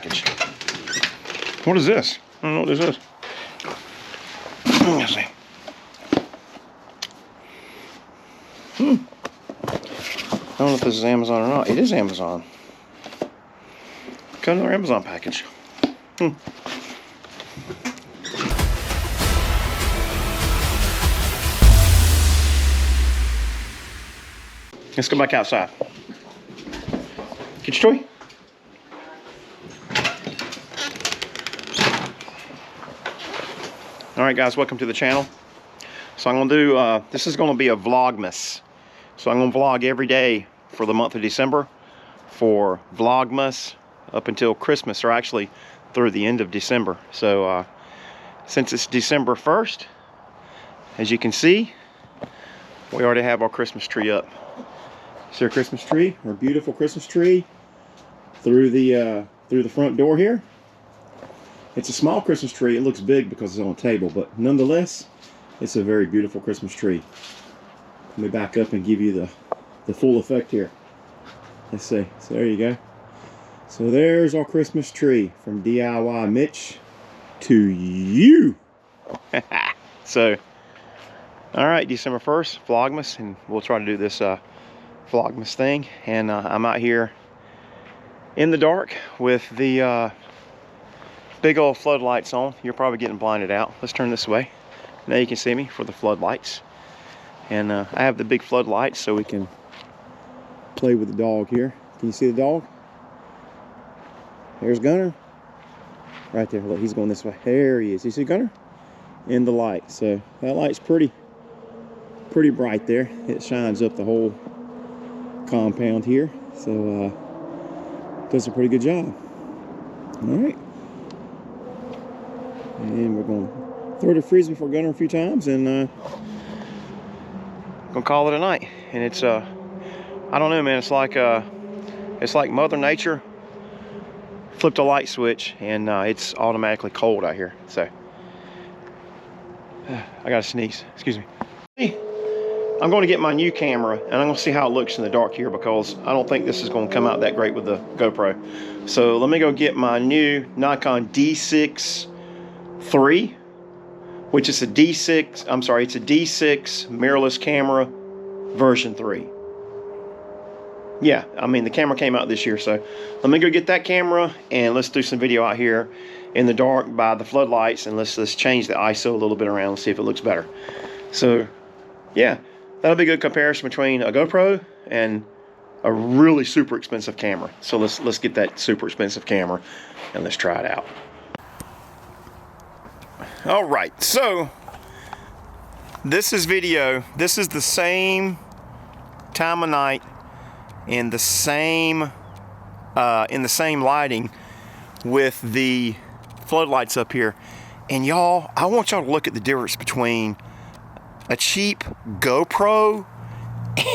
package. What is this? I don't know what this is. Let's see. I don't know if this is Amazon or not. It is Amazon. Got another Amazon package. Let's go back outside. Get your toy. Alright guys, welcome to the channel. So I'm going to do, this is going to be a Vlogmas. So I'm going to vlog every day for the month of December for Vlogmas up until Christmas, or actually through the end of December. So since it's December 1st, as you can see, we already have our Christmas tree up. See our Christmas tree, our beautiful Christmas tree through the front door here. It's a small Christmas tree. It looks big because it's on a table, but nonetheless, it's a very beautiful Christmas tree. Let me back up and give you the full effect here. Let's see. So there you go. So there's our Christmas tree from DIY Mitch to you. So, all right, December 1st, Vlogmas, and we'll try to do this Vlogmas thing. And I'm out here in the dark with the big old floodlights on. You're probably getting blinded out. Let's turn this way. Now you can see me for the floodlights. And I have the big floodlights so we can play with the dog here. Can you see the dog? There's Gunner. Right there. Look, he's going this way. There he is. You see Gunner? In the light. So that light's pretty bright there. It shines up the whole compound here. So does a pretty good job. All right. And we're going to throw the frisbee for Gunner a few times and gonna call it a night. And it's I don't know, man, it's like Mother Nature flipped a light switch and it's automatically cold out here. So I gotta sneeze, excuse me. I'm going to get my new camera and I'm going to see how it looks in the dark here, because I don't think this is going to come out that great with the GoPro. So let me go get my new Nikon Z6 III, which is a D6, I'm sorry, it's a D6 mirrorless camera version 3. Yeah, I mean the camera came out this year, so let me go get that camera and let's do some video out here in the dark by the floodlights, and let's change the ISO a little bit around and see if it looks better. So yeah, that'll be a good comparison between a GoPro and a really super expensive camera. So let's get that super expensive camera and let's try it out. All right, so this is video. This is the same time of night and the same in the same lighting with the floodlights up here. And y'all, I want y'all to look at the difference between a cheap GoPro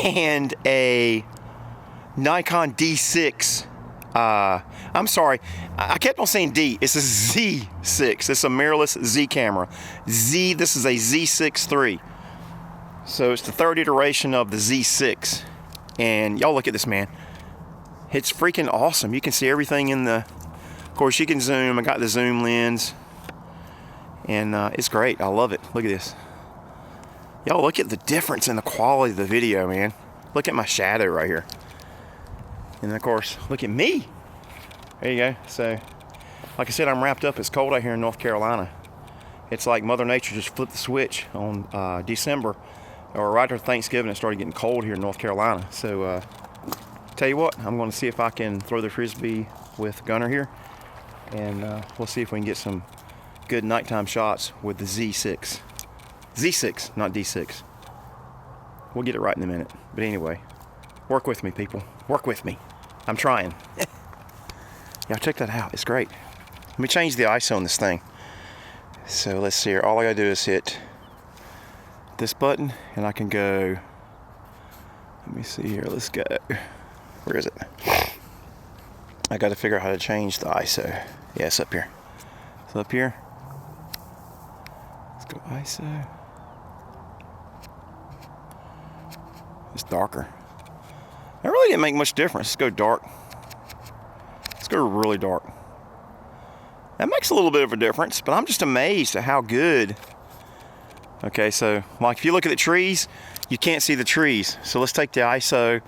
and a Nikon D6. I'm sorry, I kept on saying D. It's a Z6. It's a mirrorless Z camera. This is a Z6 III. So it's the third iteration of the Z6. And y'all look at this, man. It's freaking awesome. You can see everything in the, of course you can zoom. I got the zoom lens. And it's great. I love it. Look at this. Y'all look at the difference in the quality of the video, man. Look at my shadow right here. And of course, look at me. There you go. So, like I said, I'm wrapped up. It's cold out here in North Carolina. It's like Mother Nature just flipped the switch on December, or right after Thanksgiving. It started getting cold here in North Carolina. So, tell you what, I'm going to see if I can throw the frisbee with Gunner here, and we'll see if we can get some good nighttime shots with the Z6. Z6, not D6. We'll get it right in a minute. But anyway, work with me, people. Work with me. I'm trying. Yeah, check that out. It's great. Let me change the ISO on this thing. So let's see here. All I gotta do is hit this button and I can go. Let me see here. Let's go. Where is it? I gotta figure out how to change the ISO. Yeah, it's up here. It's up here. Let's go ISO. It's darker. That really didn't make much difference. Let's go dark. Let's go really dark. That makes a little bit of a difference, but I'm just amazed at how good. Okay, so like if you look at the trees, you can't see the trees. So let's take the ISO.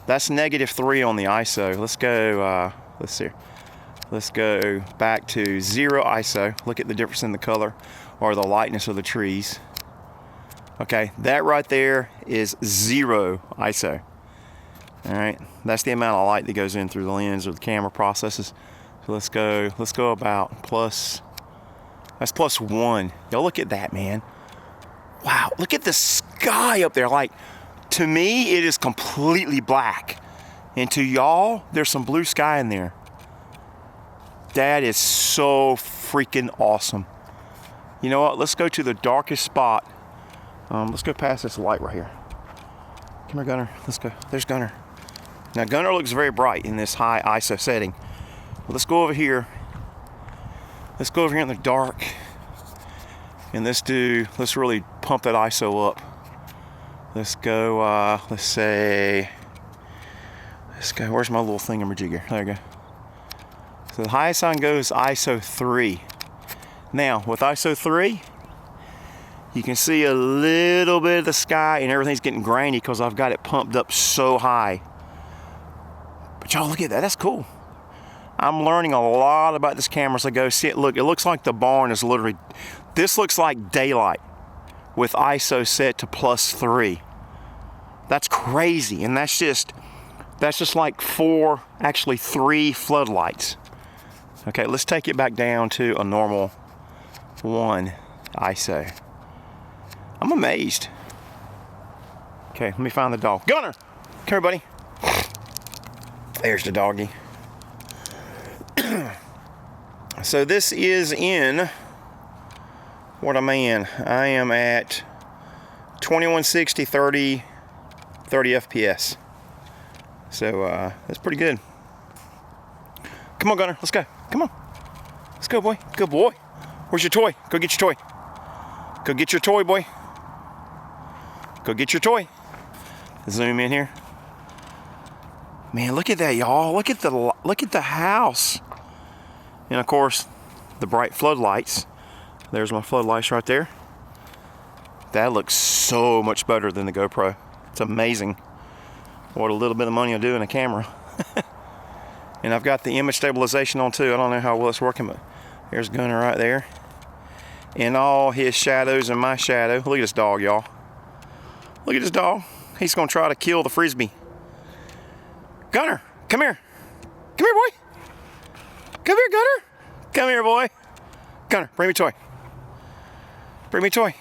That's -3 on the ISO. Let's go, let's see. Let's go back to 0 ISO. Look at the difference in the color or the lightness of the trees. Okay, that right there is 0 ISO. All right, that's the amount of light that goes in through the lens or the camera processes. So let's go about plus, that's +1. Y'all look at that, man. Wow, look at the sky up there. Like, to me, it is completely black. And to y'all, there's some blue sky in there. That is so freaking awesome. You know what, let's go to the darkest spot. Let's go past this light right here. Come here, Gunner, let's go. There's Gunner. Now, Gunner looks very bright in this high ISO setting. But let's go over here. Let's go over here in the dark. And let's really pump that ISO up. Let's go, let's go, where's my little thingamajigger? There we go. So the highest I can go is ISO 3. Now, with ISO 3, you can see a little bit of the sky and everything's getting grainy because I've got it pumped up so high. But y'all look at that, that's cool. I'm learning a lot about this camera as I go. See it, look, it looks like the barn is literally, this looks like daylight with ISO set to +3. That's crazy, and that's just like 3 floodlights. Okay, let's take it back down to a normal 1 ISO. I'm amazed. Okay, let me find the dog. Gunner, come here, buddy. There's the doggy. So this is in, what am I in? I am at 2160 30 FPS. So that's pretty good. Come on, Gunner, let's go. Come on. Let's go, boy. Good boy. Where's your toy? Go get your toy. Go get your toy, boy. Go get your toy. Zoom in here. Man, look at that, y'all. Look at the house. And of course, the bright floodlights. There's my floodlights right there. That looks so much better than the GoPro. It's amazing what a little bit of money will do in a camera. And I've got the image stabilization on too. I don't know how well it's working, but there's Gunner right there. And all his shadows and my shadow. Look at this dog, y'all. Look at this dog. He's gonna try to kill the Frisbee. Gunner, come here. Come here, boy. Come here, Gunner. Come here, boy. Gunner, bring me a toy. Bring me a toy.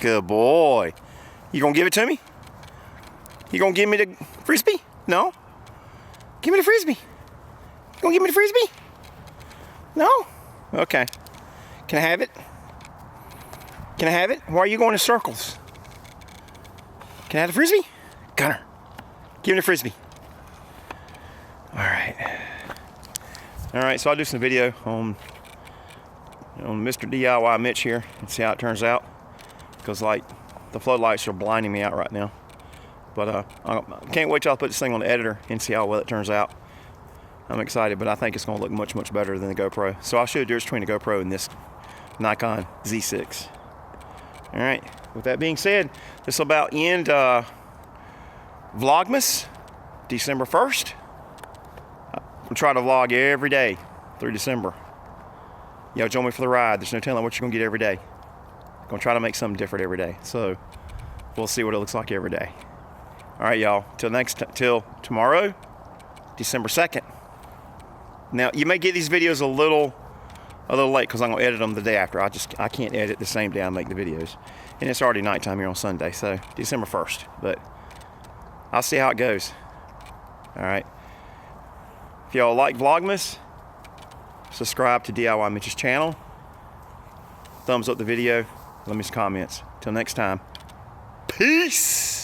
Good boy. You gonna give it to me? You gonna give me the Frisbee? No? Give me the Frisbee. You gonna give me the Frisbee? No? Okay. Can I have it? Can I have it? Why are you going in circles? Can I have the Frisbee? Gunner, give me the Frisbee. All right. All right, so I'll do some video on Mr. DIY Mitch here and see how it turns out. Because like the floodlights are blinding me out right now. But I can't wait till I put this thing on the editor and see how well it turns out. I'm excited, but I think it's going to look much, much better than the GoPro. So I'll show you the difference between the GoPro and this Nikon Z6. All right, with that being said, this will about end Vlogmas, December 1st. We'll try to vlog every day through December. Y'all join me for the ride. There's no telling what you're going to get every day. I'm going to try to make something different every day. So we'll see what it looks like every day. All right, y'all. Till tomorrow, December 2nd. Now, you may get these videos a little late because I'm going to edit them the day after. I can't edit the same day I make the videos. And it's already nighttime here on Sunday, so December 1st. But I'll see how it goes. All right. If y'all like Vlogmas, subscribe to DIY Mitch's channel. Thumbs up the video. Let me some comments. Till next time. Peace.